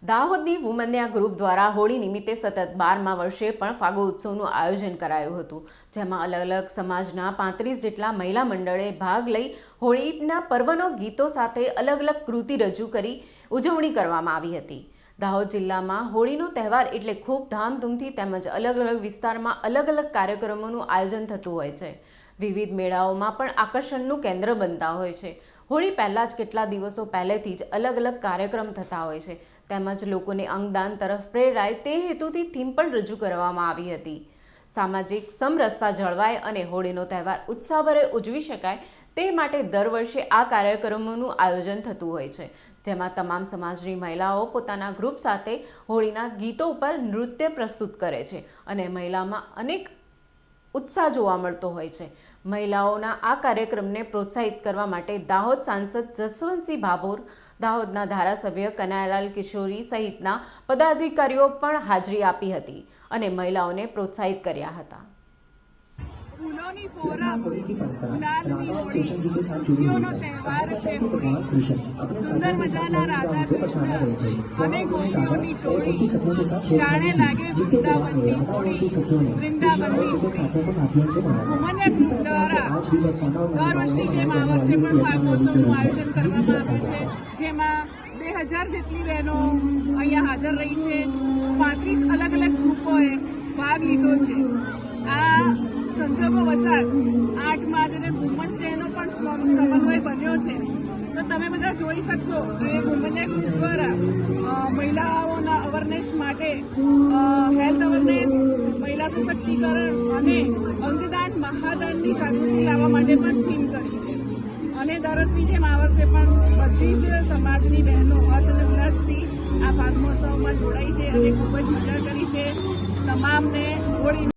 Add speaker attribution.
Speaker 1: દાહોદની વુમન્યા group દ્વારા હોળી નિમિત્તે સતત 12મા વર્ષે પણ ફાગો ઉત્સવનું આયોજન કરાયું હતું, જેમાં અલગ અલગ સમાજના 35 જેટલા મહિલા મંડળે ભાગ લઈ હોળીના પર્વનો ગીતો સાથે અલગ અલગ કૃતિ રજૂ કરી ઉજવણી કરવામાં આવી હતી। દાહોદ જિલ્લામાં હોળીનો તહેવાર એટલે ખૂબ ધામધૂમથી તેમજ અલગ અલગ વિસ્તારમાં અલગ અલગ કાર્યક્રમોનું આયોજન થતું હોય છે। વિવિધ મેળાઓમાં પણ આકર્ષણનું કેન્દ્ર બનતા હોય છે। હોળી પહેલાં જ કેટલા દિવસો પહેલેથી જ અલગ અલગ કાર્યક્રમ થતા હોય છે, તેમજ લોકોને અંગદાન તરફ પ્રેરાય તે હેતુથી થીમ પણ રજૂ કરવામાં આવી હતી। સામાજિક સમરસતા જળવાય અને હોળીનો તહેવાર ઉત્સાહભરે ઉજવી શકાય તે માટે દર વર્ષે આ કાર્યક્રમોનું આયોજન થતું હોય છે, જેમાં તમામ સમાજની મહિલાઓ પોતાના ગ્રુપ સાથે હોળીના ગીતો ઉપર નૃત્ય પ્રસ્તુત કરે છે અને મહિલામાં અનેક ઉત્સાહ જોવા મળતો હોય છે। મહિલાઓના આ કાર્યક્રમને પ્રોત્સાહિત કરવા માટે દાહોદ સાંસદ જસવંતસિંહ ભાભોર, દાહોદના ધારાસભ્ય કનૈયાલાલ કિશોરી સહિતના પદાધિકારીઓ પણ હાજરી આપી હતી અને મહિલાઓને પ્રોત્સાહિત કર્યા હતા।
Speaker 2: ફૂલોની ફોરમ, ગુલાલની હોળી, ખુશીઓનો તહેવાર છે હોળી। સુંદર મજાના રાધા કૃષ્ણ અને ગોપીઓની ટોળી, જાણે લાગે વૃંદાવનની હોળી, વૃંદાવનની હોળી। વુમન્યા ગ્રુપ દ્વારા દર વર્ષની જેમ આ વર્ષે પણ ફાગોત્સવનું આયોજન કરવામાં આવ્યું છે, જેમાં 2000 જેટલી બહેનો અહીંયા હાજર રહી છે। 35 અલગ અલગ ગ્રુપોએ ભાગ લીધો છે। આ સંજોગો વસાત 8 માર્ચ અને વુમન્સ ડેનો પણ સમન્વય બન્યો છે, તો તમે બધા જોઈ શકશો કે વુમન્યા ગ્રુપ દ્વારા મહિલાઓના અવેરનેસ માટે હેલ્થ અવેરનેસ, મહિલા સશક્તિકરણ અને અંગદાન મહાદાનની જાગૃતિ લાવવા માટે પણ થીમ કરી છે અને દર વર્ષની જેમ આ વર્ષે પણ બધી જ સમાજની બહેનો હર્ષ અને ઉલ્લાસથી આ ફાગ મહોત્સવમાં જોડાઈ છે અને ખૂબ જ મજા કરી છે। તમામને હોળી